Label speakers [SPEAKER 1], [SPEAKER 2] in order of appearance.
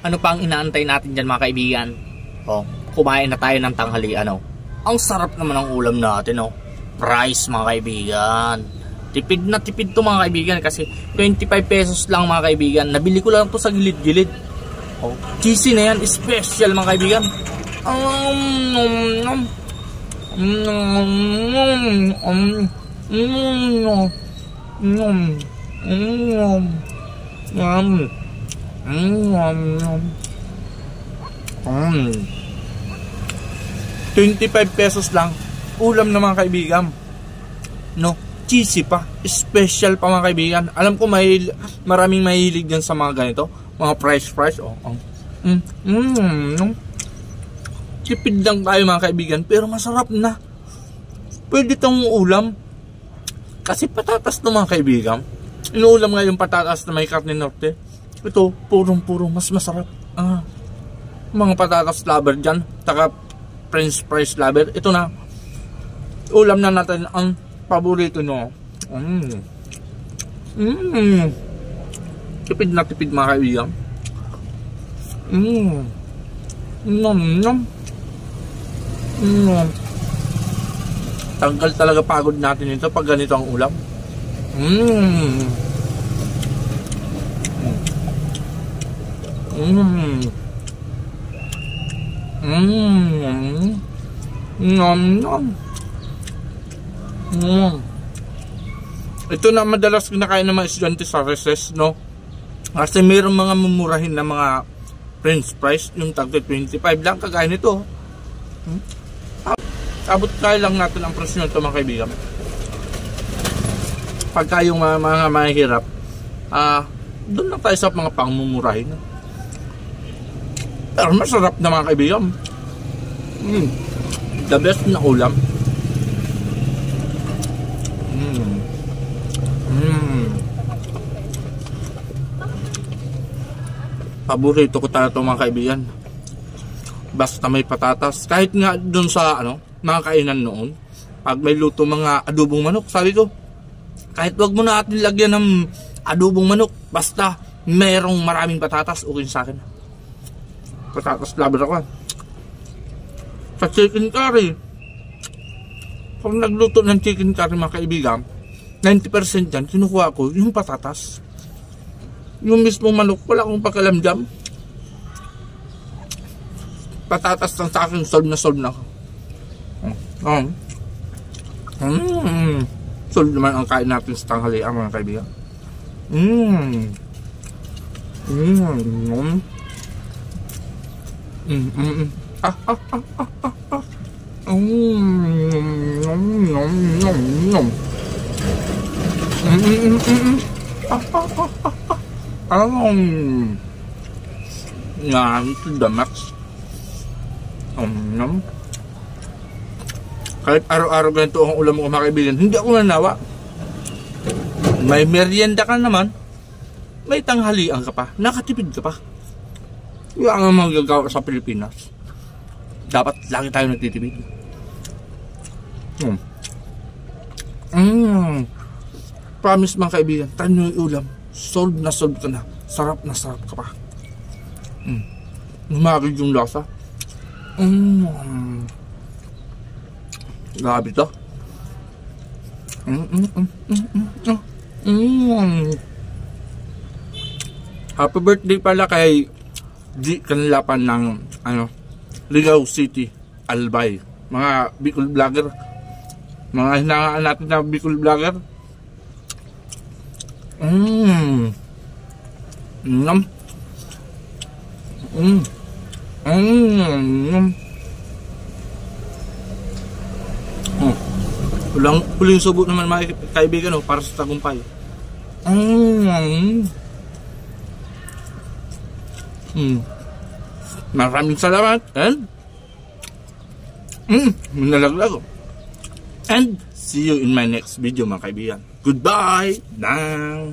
[SPEAKER 1] Ano pa ang inaantay natin dyan mga kaibigan? Oh, kumain na tayo ng tanghalian. Ang sarap naman ng ulam natin. Price mga kaibigan. Tipid na tipid to mga kaibigan kasi 25 pesos lang mga kaibigan. Nabili ko lang to sa gilid-gilid. Cheesy na yan. Special mga kaibigan. $25 pesos lang ulam na mga kaibigan, cheesy pa, special pa mga kaibigan. Alam ko maraming mahilig din sa mga ganito, mga price. Tipid lang tayo mga kaibigan, pero masarap na. Pwede itong ulam kasi patatas to mga kaibigan. Inuulam nga yung patatas na may karne norte. Ito, purong mas masarap. Mga patatas lover dyan, taka french fries lover. Ito na, ulam na natin ang paborito nyo. Tipid na tipid mga kaibigan. Tanggal talaga pagod natin ito pag ganito ang ulam. Ito na madalas kinakain ng mga estudyante sa recess, kasi mayroong mga mumurahin na mga french fries, yung tag 25 lang, kagaya nito. Abot kaya lang natin ang presyo nito mga kaibigan. Pagka yung mga mahihirap, doon lang tayo sa mga pangmumurahin. Pero masarap na mga kaibigan. The best na ulam. Paborito ko talaga mga kaibigan. Basta may patatas. Kahit nga dun sa mga kainan noon, pag may luto mga adobong manok, sabi ko, kahit wag mo na atin lagyan ng adobong manok, basta merong maraming patatas, okay sa akin. Patatas lover ako. Sa chicken curry, pag nagluto ng chicken curry mga kaibigan, 90% dyan, kinukuha ko yung patatas. Yung mismong manok, wala akong pakialam dyan. Patatas lang sa akin, solve na ako. Solve naman ang kain natin sa tanghalian mga kaibigan. To the max. Kahit araw-araw ganito ang ulam ko mga kaibigan, hindi ako nanawa. May merienda ka naman, may tanghalian ka pa, nakatipid ka pa. Yan ang magagawa sa Pilipinas. Dapat lagi tayo nagtitipid. Promise mga kaibigan, tanyo yung ulam, solve ka na, sarap na sarap ka pa. Lumagid yung lasa. Grabe to. Happy birthday pala kay G. Kanlapan ng Ligao City, Albay. Mga Bicol vlogger. Mga hinangaan natin na Bicol vlogger. Huling subo naman mga kaibigan para sa tagumpay. Maraming salamat and nalaglag. And see you in my next video mga kaibigan. Goodbye now.